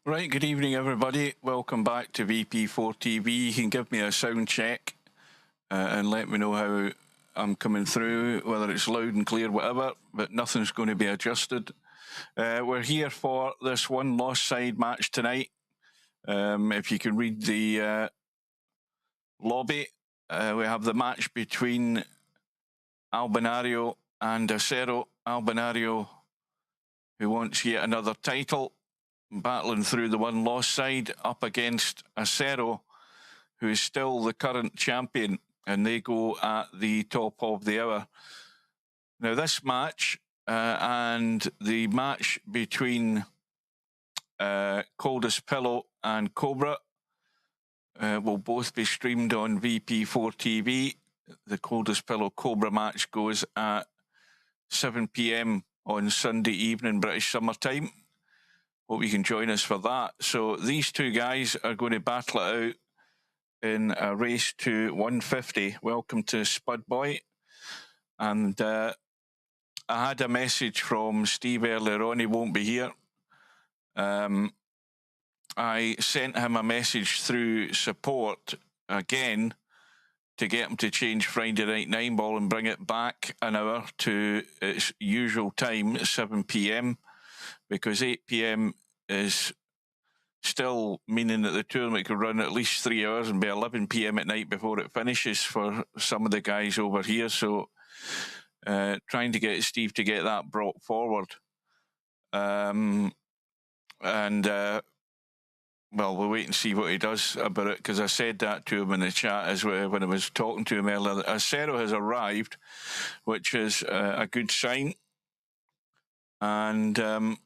Right, good evening, everybody. Welcome back to VP4TV. You can give me a sound check and let me know how I'm coming through, whether it's loud and clear, whatever, but nothing's going to be adjusted. We're here for this one lost side match tonight. If you can read the lobby, we have the match between Albinario and Acero. Albinario, who wants yet another title, battling through the one lost side up against Acero, who is still the current champion, and they go at the top of the hour. Now, this match and the match between Coldest Pillow and Cobra will both be streamed on VP4TV. The Coldest Pillow Cobra match goes at 7 p.m. on Sunday evening, British summer time. Hope you can join us for that. So these two guys are going to battle it out in a race to 150. Welcome to Spud Boy. And I had a message from Steve earlier on. He won't be here. I sent him a message through support again to get him to change Friday Night 9 Ball and bring it back an hour to its usual time, 7 p.m, because 8 p.m. is still meaning that the tournament could run at least 3 hours and be 11 p.m. at night before it finishes for some of the guys over here. So trying to get Steve to get that brought forward. Well, we'll wait and see what he does about it, because I said that to him in the chat as well when I was talking to him earlier. Acero has arrived, which is a good sign. And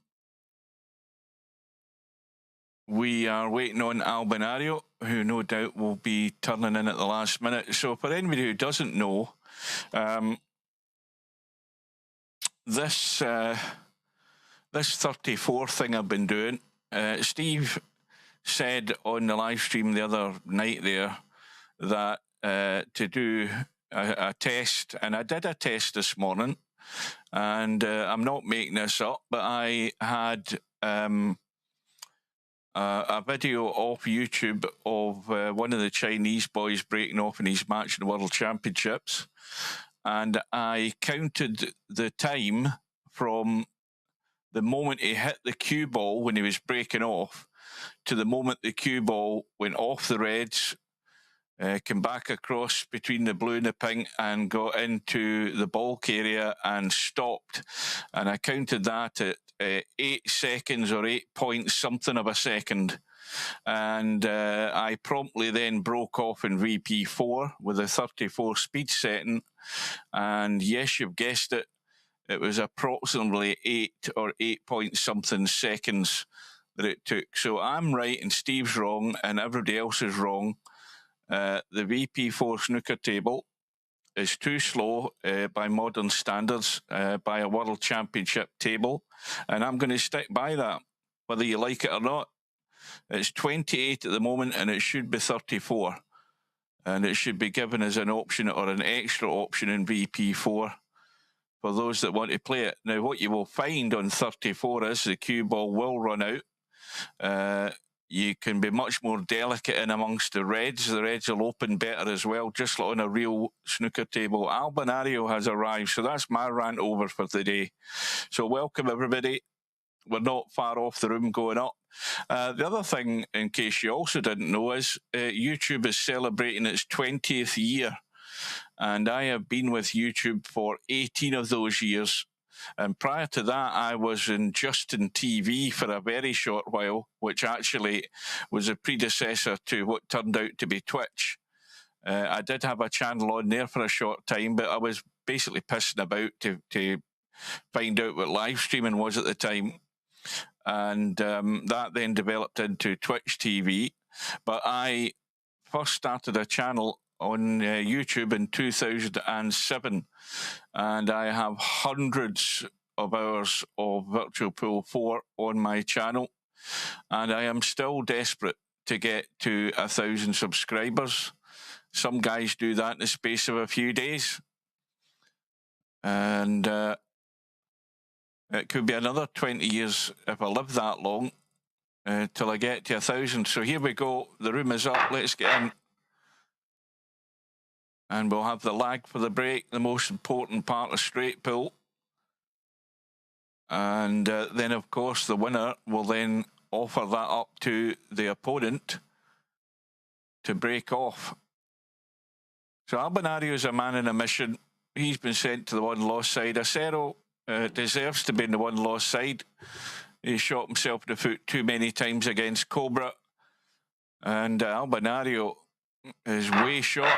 we are waiting on Albinario, who no doubt will be turning in at the last minute. So for anybody who doesn't know, this 34 thing I've been doing, Steve said on the live stream the other night there that to do a test, and I did a test this morning, and I'm not making this up, but I had a video off YouTube of one of the Chinese boys breaking off in his match in the World Championships, and I counted the time from the moment he hit the cue ball when he was breaking off to the moment the cue ball went off the reds, came back across between the blue and the pink and got into the bulk area and stopped. And I counted that at 8 seconds or 8 points something of a second. And I promptly then broke off in VP4 with a 34 speed setting. And yes, you've guessed it, it was approximately 8 point something seconds that it took. So I'm right and Steve's wrong and everybody else is wrong. The VP4 snooker table is too slow by modern standards, by a world championship table, and I'm going to stick by that, whether you like it or not. It's 28 at the moment, and it should be 34, and it should be given as an option or an extra option in VP4 for those that want to play it. Now, what you will find on 34 is the cue ball will run out. You can be much more delicate in amongst the reds. The reds will open better as well, just like on a real snooker table. Albinario has arrived, so that's my rant over for today. So welcome, everybody. We're not far off the room going up. The other thing, in case you also didn't know, is YouTube is celebrating its 20th year. And I have been with YouTube for 18 of those years. And prior to that, I was in Justin TV for a very short while, which actually was a predecessor to what turned out to be Twitch. I did have a channel on there for a short time, but I was basically pissing about to find out what live streaming was at the time. And that then developed into Twitch TV. But I first started a channel on YouTube in 2007, and I have hundreds of hours of Virtual Pool 4 on my channel, and I am still desperate to get to 1,000 subscribers. Some guys do that in the space of a few days, and it could be another 20 years if I live that long. till I get to 1,000. So here we go. The room is up. Let's get in. And we'll have the lag for the break, the most important part of straight pull. And then, of course, the winner will then offer that up to the opponent to break off. So Albinario is a man in a mission. He's been sent to the one-loss side. Acero deserves to be in the one-loss side. He shot himself in the foot too many times against Cobra. And Albinario is way short.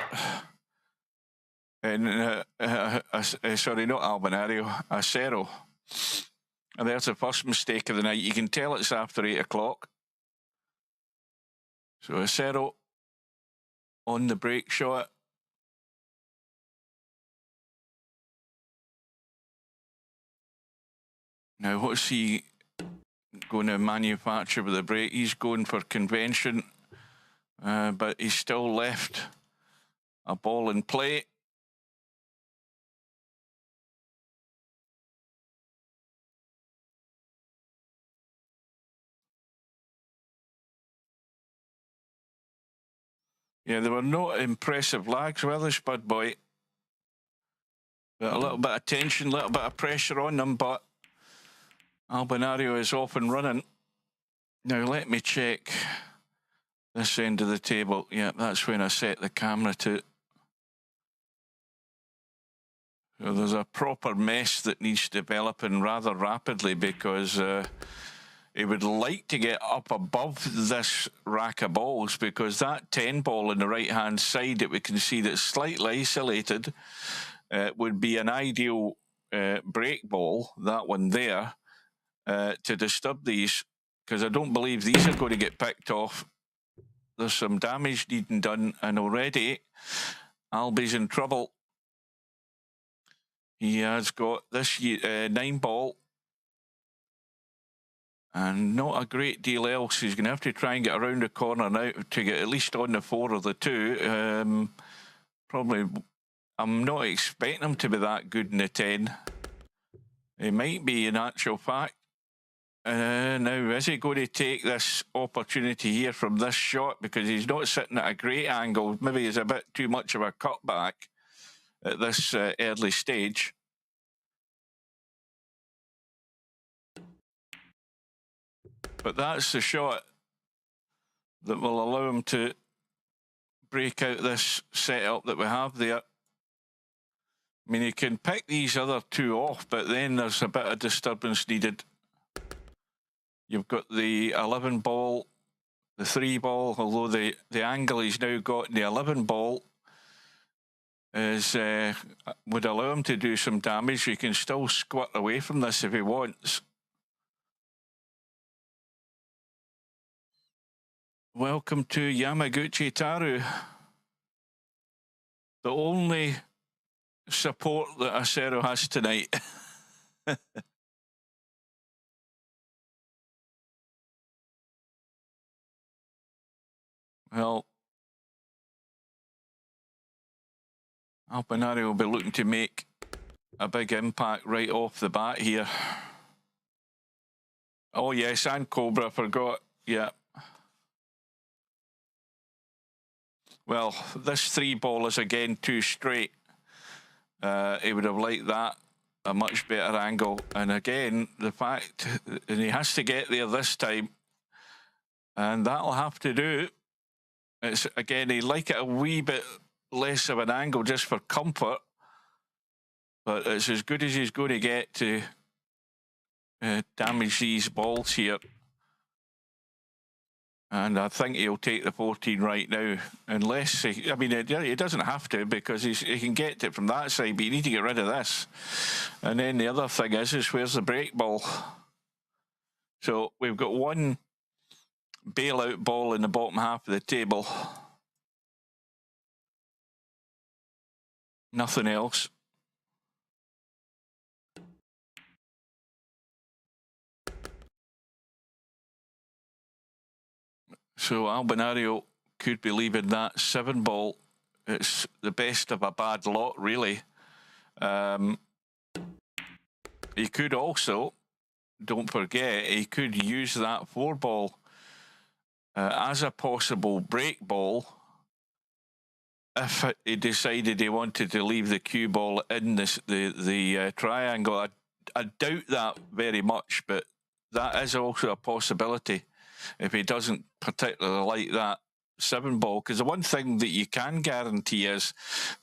And, sorry, not Albinario, Acero. And there's the first mistake of the night. You can tell it's after 8 o'clock. So Acero on the break shot. Now, what's he going to manufacture with the break? He's going for convention, but he's still left a ball in play. Yeah, there were no impressive lags, were there, Spud Boy? But a little bit of tension, a little bit of pressure on them, but Albinario is off and running. Now, let me check this end of the table. Yeah, that's when I set the camera to. So there's a proper mess that needs developing rather rapidly because he would like to get up above this rack of balls, because that 10 ball on the right-hand side that we can see that's slightly isolated would be an ideal break ball, that one there, to disturb these, because I don't believe these are going to get picked off. There's some damage needing done, and already Albi's in trouble. He has got this 9 ball and not a great deal else. He's going to have to try and get around the corner now to get at least on the 4 or the 2. Probably, I'm not expecting him to be that good in the 10. He might be, in actual fact. Now, is he going to take this opportunity here from this shot? Because he's not sitting at a great angle. Maybe he's a bit too much of a cutback at this early stage. But that's the shot that will allow him to break out this setup that we have there. I mean, you can pick these other 2 off, but then there's a bit of disturbance needed. You've got the 11 ball, the 3 ball, although the angle he's now got in the 11 ball is would allow him to do some damage. He can still squirt away from this if he wants. Welcome to Yamaguchi Taru. The only support that Acero has tonight. Well, Albinario will be looking to make a big impact right off the bat here. Oh yes, and Cobra, I forgot. Yeah. Well, this 3 ball is again too straight. He would have liked that, a much better angle. And again, the fact, and he has to get there this time, and that'll have to do. It's again, he'd like it a wee bit less of an angle just for comfort, but it's as good as he's going to get to damage these balls here. And I think he'll take the 14 right now, unless he, I mean, he doesn't have to, because he can get it from that side, but you need to get rid of this. And then the other thing is where's the break ball? So we've got one bailout ball in the bottom half of the table. Nothing else. So Albinario could be leaving that 7 ball. It's the best of a bad lot, really. He could also, don't forget, he could use that 4 ball as a possible break ball, if he decided he wanted to leave the cue ball in the triangle. I doubt that very much, but that is also a possibility if he doesn't particularly like that 7 ball, because the one thing that you can guarantee is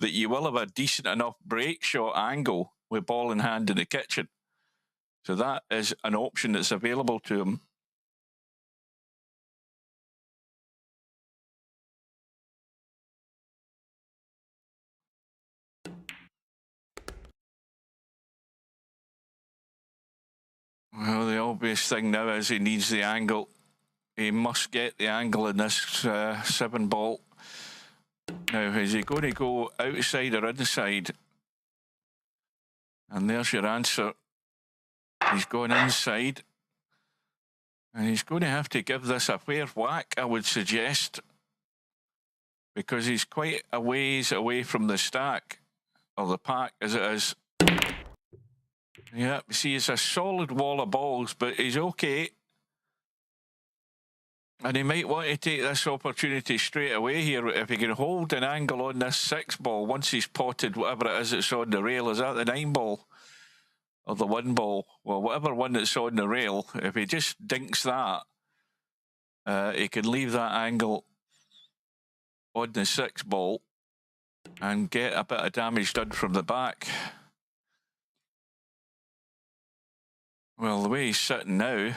that you will have a decent enough break shot angle with ball in hand in the kitchen. So that is an option that's available to him. Well, the obvious thing now is he needs the angle. He must get the angle in this 7 ball. Now, is he going to go outside or inside? And there's your answer. He's going inside. And he's going to have to give this a fair whack, I would suggest, because he's quite a ways away from the stack, or the pack as it is. Yeah, see, it's a solid wall of balls, but he's okay. And he might want to take this opportunity straight away here. If he can hold an angle on this 6 ball, once he's potted whatever it is that's on the rail, is that the 9 ball? Or the 1 ball? Well, whatever one that's on the rail, if he just dinks that, he can leave that angle on the 6 ball and get a bit of damage done from the back. Well, the way he's sitting now,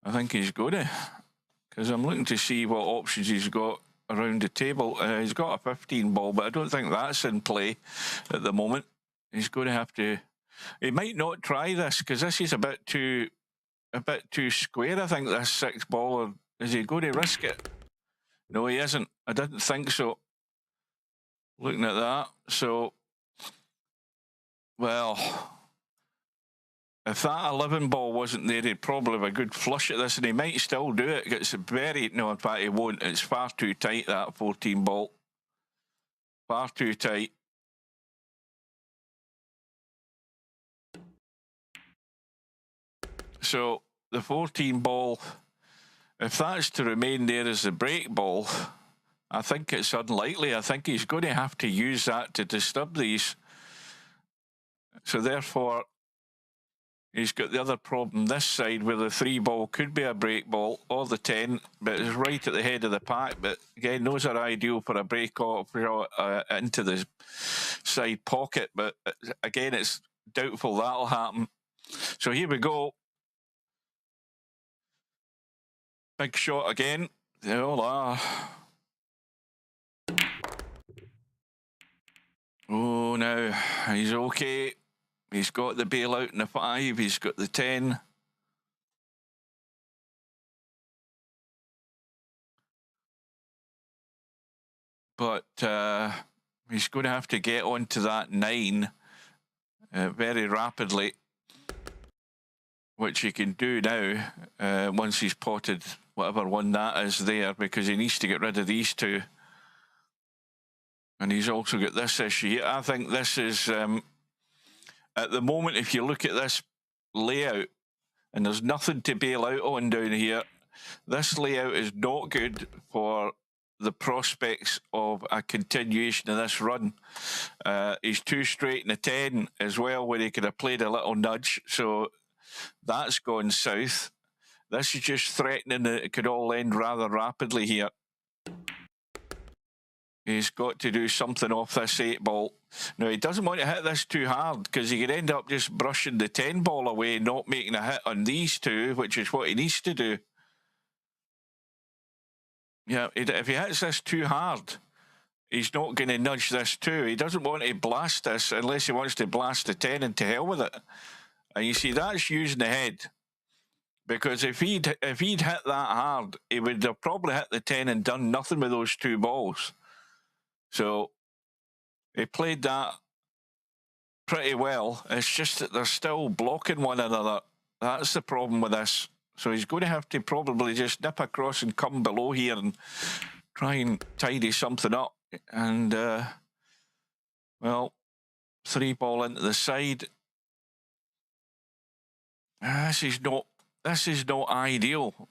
I think he's going to, because I'm looking to see what options he's got around the table. He's got a 15 ball, but I don't think that's in play at the moment. He's going to have to. He might not try this because this is a bit too square. I think this 6 ball. Or is he going to risk it? No, he isn't. I didn't think so. Looking at that, so well. If that 11 ball wasn't there, he'd probably have a good flush at this, and he might still do it. It's very, no, in fact, he won't. It's far too tight, that 14 ball. Far too tight. So the 14 ball, if that's to remain there as the break ball, I think it's unlikely. I think he's going to have to use that to disturb these. So therefore, he's got the other problem this side where the 3 ball could be a break ball or the 10, but it's right at the head of the pack. But again, those are ideal for a break off into the side pocket. But again, it's doubtful that'll happen. So here we go. Big shot again. Hola. Oh, now he's okay. He's got the bailout in the 5. He's got the 10. But he's going to have to get onto that 9 very rapidly, which he can do now once he's potted whatever one that is there, because he needs to get rid of these 2. And he's also got this issue. I think this is, at the moment, if you look at this layout, and there's nothing to bail out on down here, this layout is not good for the prospects of a continuation of this run. He's too straight in the 10 as well, where he could have played a little nudge. So that's gone south. This is just threatening that it could all end rather rapidly here. He's got to do something off this 8 ball. Now, he doesn't want to hit this too hard because he could end up just brushing the 10 ball away, not making a hit on these 2, which is what he needs to do. Yeah, if he hits this too hard, he's not going to nudge this 2. He doesn't want to blast this unless he wants to blast the 10 and to hell with it. And you see, that's using the head. Because if he'd hit that hard, he would have probably hit the 10 and done nothing with those 2 balls. So he played that pretty well. It's just that they're still blocking one another. That's the problem with this. So he's going to have to probably just nip across and come below here and try and tidy something up. And, well, 3 ball into the side. This is not ideal.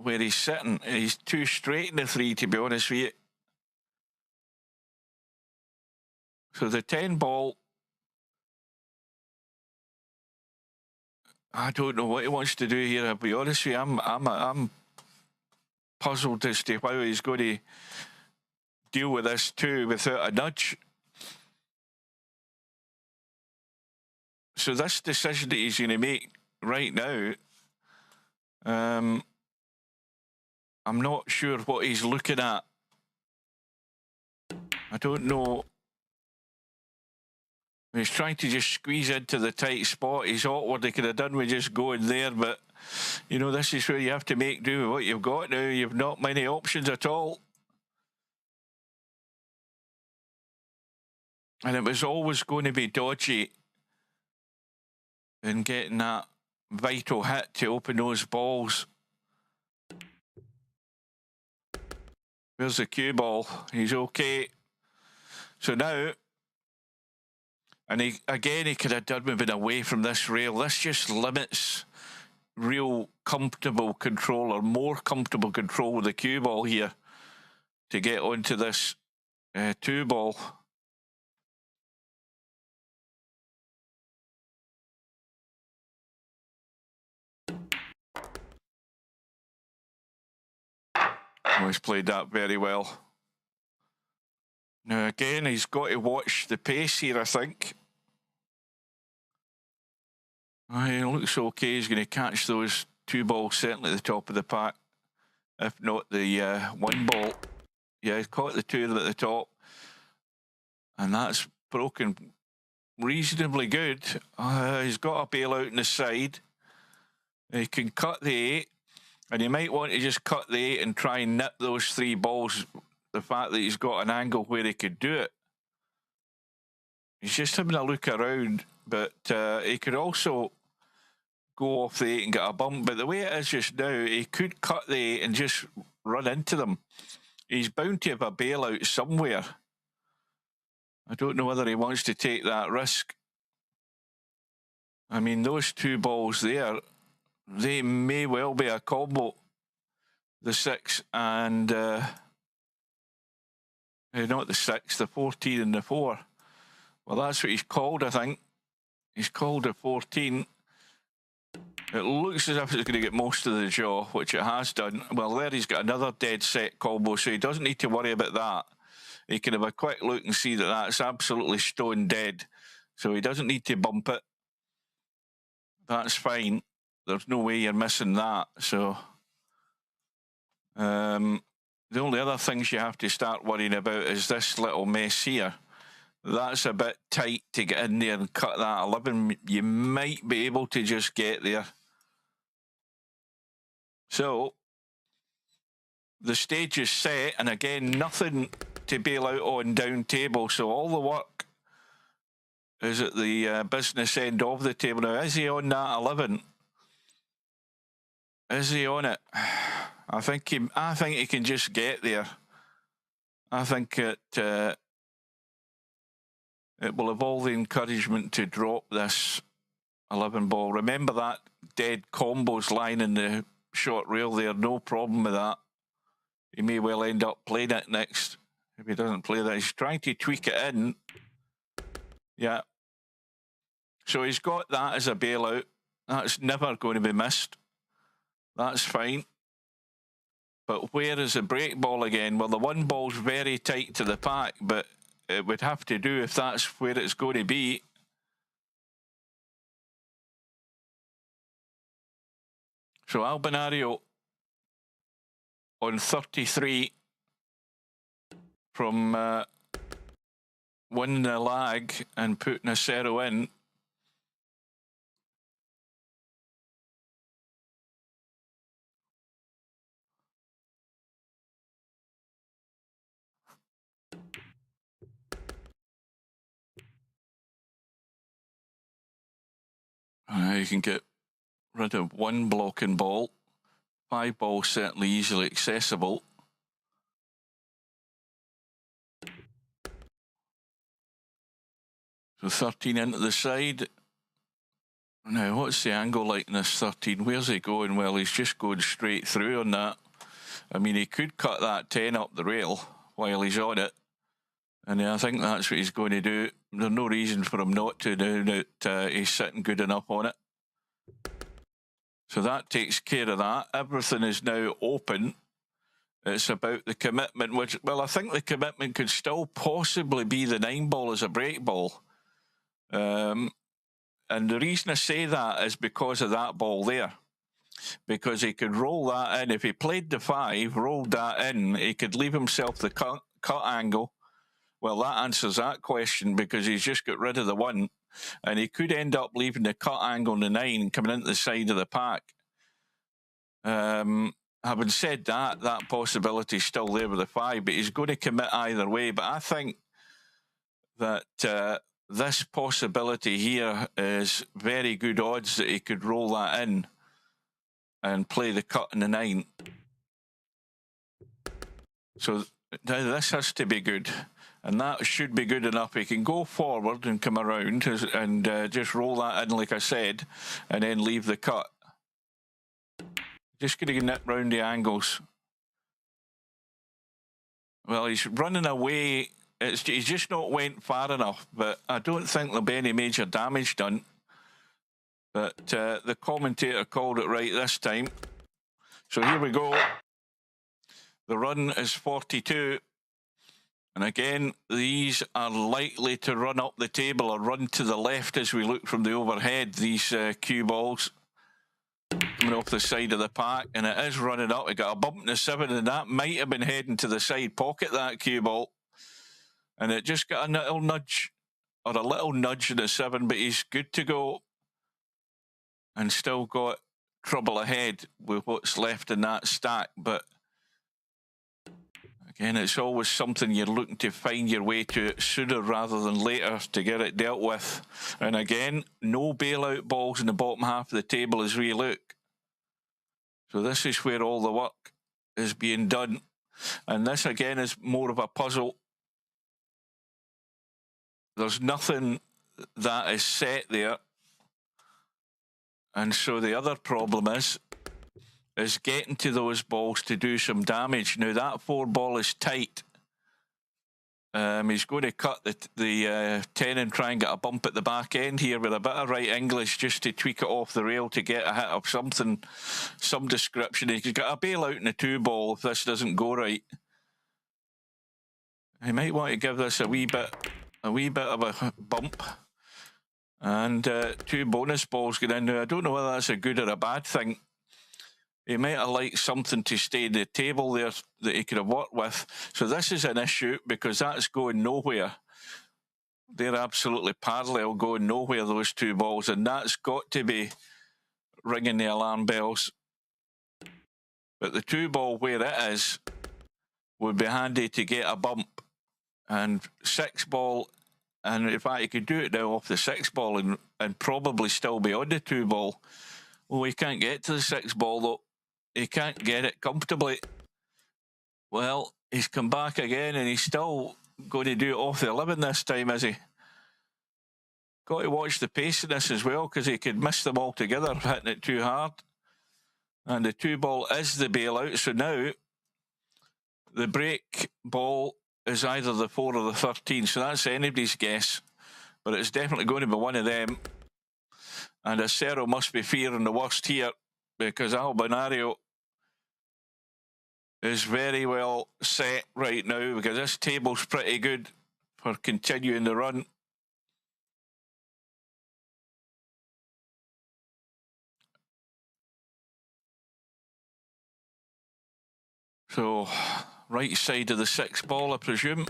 where he's sitting. He's too straight in the 3, to be honest with you. So the 10 ball, I don't know what he wants to do here. I'll be honest with you, I'm puzzled as to how he's going to deal with this too without a nudge. So this decision that he's going to make right now, I'm not sure what he's looking at. I don't know. He's trying to just squeeze into the tight spot. He's awkward. He could have done with just going there, but, you know, this is where you have to make do with what you've got now. You've not many options at all. And it was always going to be dodgy in getting that vital hit to open those balls. Where's the cue ball? He's okay. So now, and he could have done with it away from this rail. This just limits real comfortable control, or more comfortable control with the cue ball here to get onto this 2 ball. Oh, he's played that very well. Now again, he's got to watch the pace here, I think. He looks okay. He's going to catch those 2 balls certainly at the top of the pack, if not the 1 ball. Yeah, he's caught the 2 at the top, and that's broken reasonably good. He's got a bailout in the side. He can cut the 8, and you might want to just cut the 8 and try and nip those 3 balls. The fact that he's got an angle where he could do it. He's just having a look around, but he could also go off the 8 and get a bump. But the way it is just now, he could cut the 8 and just run into them. He's bound to have a bailout somewhere. I don't know whether he wants to take that risk. I mean, those 2 balls there, they may well be a combo. The 6 and... not the 6, the 14 and the 4. Well, that's what he's called, I think. He's called a 14. It looks as if it's going to get most of the jaw, which it has done. Well, there he's got another dead set combo, so he doesn't need to worry about that. He can have a quick look and see that that's absolutely stone dead. So he doesn't need to bump it. That's fine. There's no way you're missing that. So the only other things you have to start worrying about is this little mess here. That's a bit tight to get in there and cut that 11. You might be able to just get there. So the stage is set, and again, nothing to bail out on down table. So all the work is at the business end of the table. Now, is he on that 11? Is he on it? I think he can just get there. I think it will have all the encouragement to drop this 11 ball. Remember that dead combos line in the short rail there, no problem with that. He may well end up playing it next if he doesn't play that. He's trying to tweak it in. Yeah. So he's got that as a bailout. That's never going to be missed. That's fine. But where is the break ball again? Well, the 1 ball's very tight to the pack, but it would have to do if that's where it's going to be. So Albinario on 33 from winning the lag and putting acero in. You can get rid of 1 blocking ball. 5 balls certainly easily accessible. So 13 into the side. Now, what's the angle like in this 13? Where's he going? Well, he's just going straight through on that. I mean, he could cut that 10 up the rail while he's on it. And I think that's what he's going to do. There's no reason for him not to, now that he's sitting good enough on it. So that takes care of that. Everything is now open. It's about the commitment, which, well, I think the commitment could still possibly be the 9 ball as a break ball. And the reason I say that is because of that ball there. Because he could roll that in. If he played the 5, rolled that in, he could leave himself the cut angle. Well, that answers that question because he's just got rid of the 1. And he could end up leaving the cut angle on the 9 coming into the side of the pack. Having said that, that possibility is still there with the 5, but he's going to commit either way. But I think that this possibility here is very good odds that he could roll that in and play the cut in the 9. So now this has to be good. And that should be good enough. He can go forward and come around and just roll that in, like I said, and then leave the cut. Just going to nip round the angles. Well, he's running away. He's just not went far enough, but I don't think there'll be any major damage done. But the commentator called it right this time. So here we go. The run is 42. And again, these are likely to run up the table or run to the left as we look from the overhead, these cue balls coming off the side of the pack. And it is running up. We got a bump in the 7, and that might have been heading to the side pocket, that cue ball. And it just got a little nudge, or a little nudge in the 7, but he's good to go. And still got trouble ahead with what's left in that stack. But again, it's always something you're looking to find your way to sooner rather than later to get it dealt with. And again, no bailout balls in the bottom half of the table as we look. So this is where all the work is being done. And this again is more of a puzzle. There's nothing that is set there. And so the other problem is getting to those balls to do some damage. Now, that 4 ball is tight. He's going to cut the 10 and try and get a bump at the back end here with a bit of right English just to tweak it off the rail to get a hit of something, some description. He's got a bailout in the 2 ball if this doesn't go right. He might want to give this a wee bit of a bump. And 2 bonus balls get in there. I don't know whether that's a good or a bad thing. He might have liked something to stay in the table there that he could have worked with. So this is an issue because that's going nowhere. They're absolutely parallel, going nowhere, those 2 balls. And that's got to be ringing the alarm bells. But the 2 ball where it is would be handy to get a bump. And 6 ball, and in fact, he could do it now off the 6 ball and probably still be on the 2 ball. Oh, he can't get to the 6 ball though. He can't get it comfortably. Well, he's come back again and he's still going to do it off the 11 this time, is he? Got to watch the pace in this as well because he could miss them all together, hitting it too hard. And the 2 ball is the bailout. So now the break ball is either the 4 or the 13. So that's anybody's guess. But it's definitely going to be one of them. And Acero must be fearing the worst here because Albinario is very well set right now because this table's pretty good for continuing the run. So, right side of the 6 ball, I presume.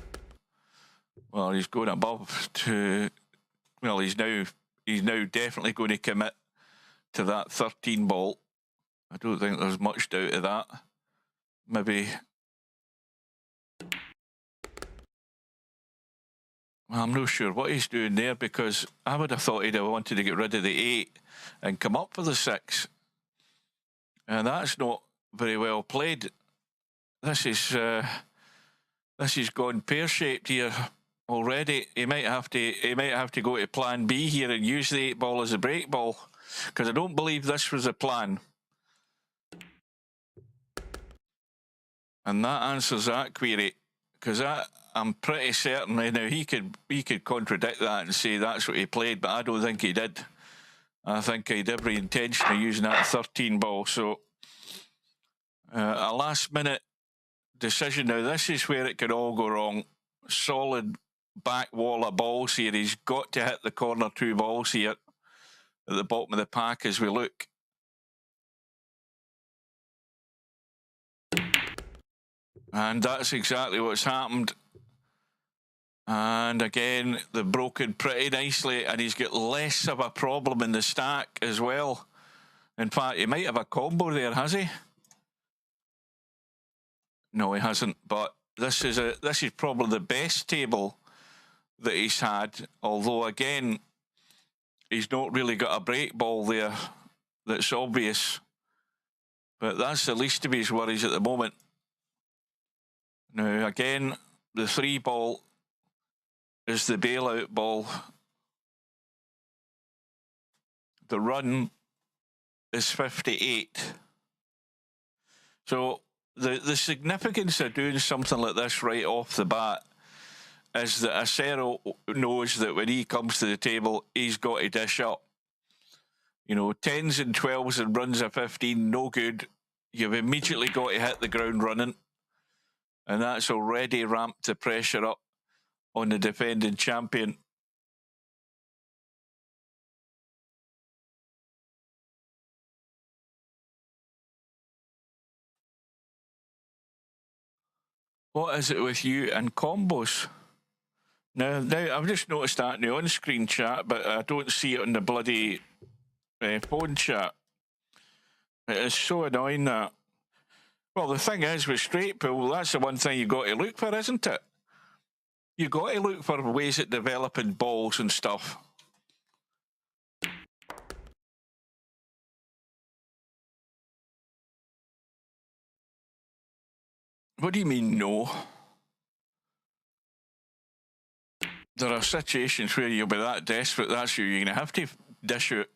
Well, he's going above to... Well, he's now definitely going to commit to that 13 ball. I don't think there's much doubt of that. Maybe... Well, I'm not sure what he's doing there because I would have thought he'd have wanted to get rid of the 8 and come up for the 6. And that's not very well played. This is gone pear-shaped here already. He might have to go to plan B here and use the 8 ball as a break ball. because I don't believe this was the plan. And that answers that query, because I'm pretty certain. Now he could contradict that and say that's what he played, but I don't think he did. I think he had every intention of using that 13 ball. So a last minute decision. Now this is where it could all go wrong. Solid back wall of balls here. He's got to hit the corner 2 balls here at the bottom of the pack as we look. And that's exactly what's happened. And again, they've broken pretty nicely, and he's got less of a problem in the stack as well. In fact, he might have a combo there, has he? No, he hasn't. But this is probably the best table that he's had. Although again, he's not really got a break ball there that's obvious. But that's the least of his worries at the moment. Now again, the 3 ball is the bailout ball. The run is 58. So the significance of doing something like this right off the bat is that Acero knows that when he comes to the table, he's got to dish up. You know, 10s and 12s and runs of 15, no good. You've immediately got to hit the ground running. And that's already ramped the pressure up on the defending champion. What is it with you and combos? Now I've just noticed that in the on-screen chat, but I don't see it on the bloody phone chat. It is so annoying that. Well, the thing is, with straight pool, that's the one thing you've got to look for, isn't it? You've got to look for ways at developing balls and stuff. What do you mean, no? There are situations where you'll be that desperate, that's you're going to have to dish out.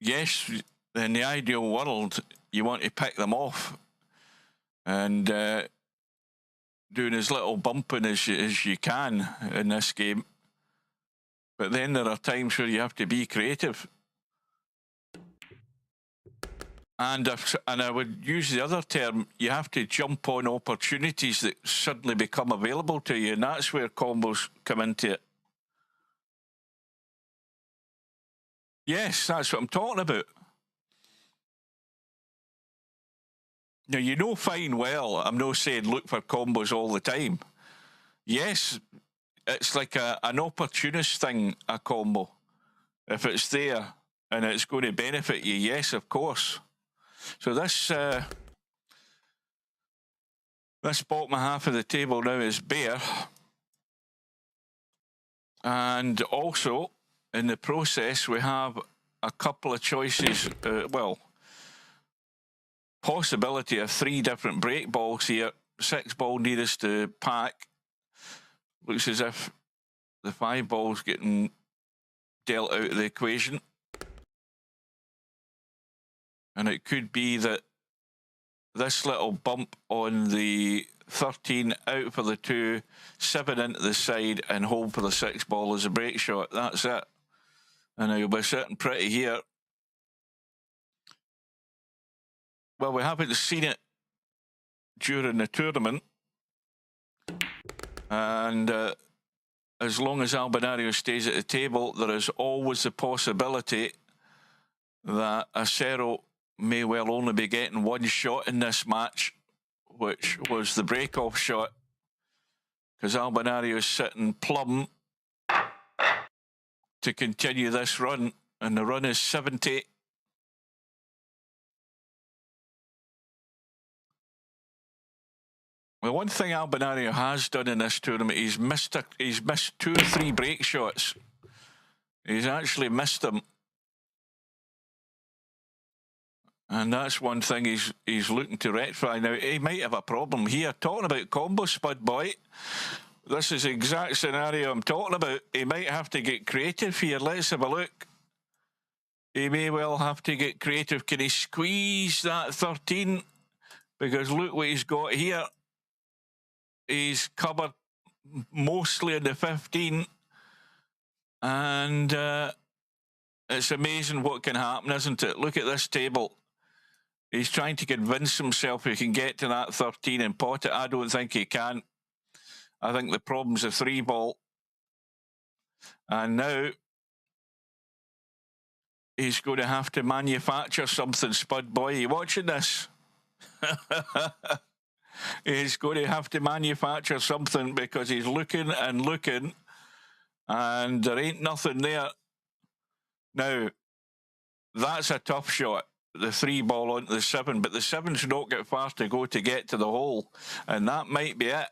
Yes, in the ideal world, you want to pick them off and doing as little bumping as you can in this game. But then there are times where you have to be creative. And I would use the other term, you have to jump on opportunities that suddenly become available to you, and that's where combos come into it. Yes, that's what I'm talking about. Now, you know fine well, I'm not saying look for combos all the time. Yes, it's like an opportunist thing, a combo. If it's there and it's going to benefit you, yes, of course. So this bottom half of the table now is bare. And also, in the process, we have a couple of choices, well, possibility of 3 different break balls here. 6 ball nearest to pack. Looks as if the 5 ball's getting dealt out of the equation. And it could be that this little bump on the 13 out for the 2, 7 into the side and hold for the 6 ball is a break shot. That's it. And he'll be sitting pretty here. Well, we haven't seen it during the tournament. And as long as Albinario stays at the table, there is always the possibility that Acero may well only be getting 1 shot in this match, which was the break-off shot, because Albinario is sitting plumb to continue this run, and the run is 70. Well, one thing Albinario has done in this tournament, he's missed 2 or 3 break shots. He's actually missed them. And that's one thing he's looking to rectify. Now, he might have a problem here. Talking about combo, Spud Boy, this is the exact scenario I'm talking about. He might have to get creative here. Let's have a look. He may well have to get creative. Can he squeeze that 13? Because look what he's got here. He's covered mostly in the 15. And it's amazing what can happen, isn't it? Look at this table. He's trying to convince himself he can get to that 13 and pot it. I don't think he can. I think the problem's a 3-ball. And now he's going to have to manufacture something, Spud Boy. Are you watching this? He's going to have to manufacture something because he's looking and looking and there ain't nothing there. Now, that's a tough shot, the 3-ball onto the 7, but the 7's not got far to go to get to the hole, and that might be it.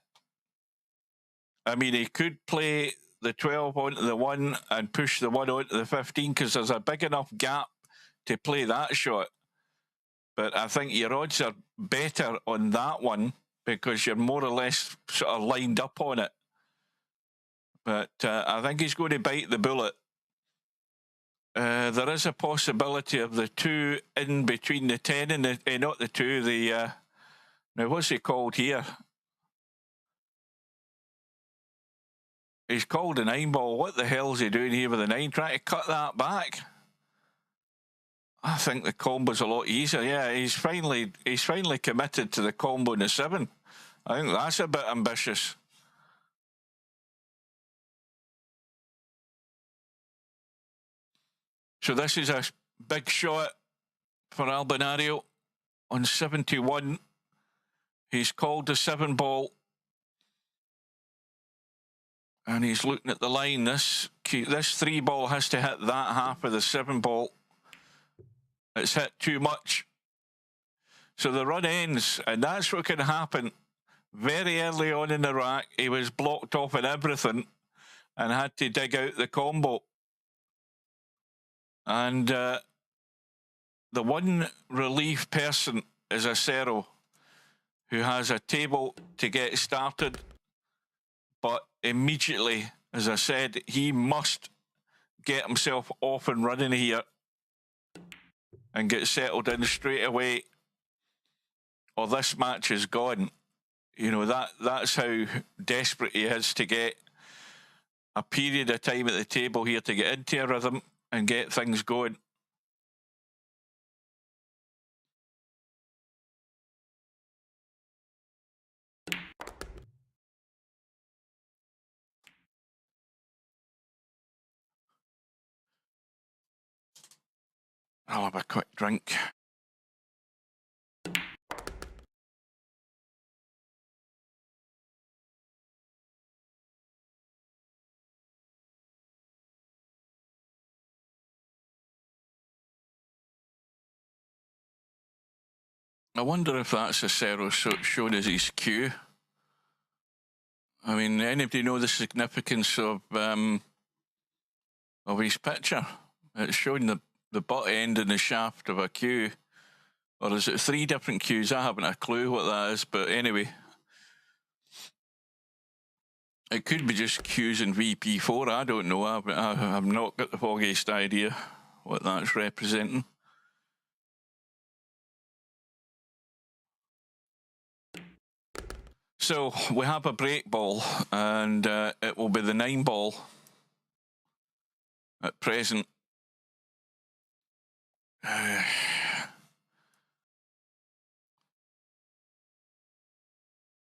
I mean, he could play the 12 onto the 1 and push the 1 onto the 15 because there's a big enough gap to play that shot. But I think your odds are better on that one because you're more or less sort of lined up on it. But I think he's going to bite the bullet. There is a possibility of the 2 in between the 10 and the... not the 2, the... now, what's he called here? He's called a 9-ball. What the hell is he doing here with the 9? Trying to cut that back? I think the combo's a lot easier. Yeah, he's finally committed to the combo in the 7. I think that's a bit ambitious. So this is a big shot for Albinario on 71. He's called the 7-ball. And he's looking at the line. This 3-ball has to hit that half of the 7-ball. It's hit too much. So the run ends, and that's what can happen. Very early on in the rack, he was blocked off and everything and had to dig out the combo. And the one relief person is acero, who has a table to get started. But immediately, as I said, he must get himself off and running here and get settled in straight away, or this match is gone. You know, that's how desperate he is to get a period of time at the table here to get into a rhythm and get things going. I'll have a quick drink. I wonder if that's acero shown as his cue. I mean, anybody know the significance of his picture? It's showing the butt end and the shaft of a cue. Or is it 3 different cues? I haven't a clue what that is, but anyway. It could be just cues in VP4, I don't know. I've not got the foggiest idea what that's representing. So we have a break ball, and it will be the 9-ball at present.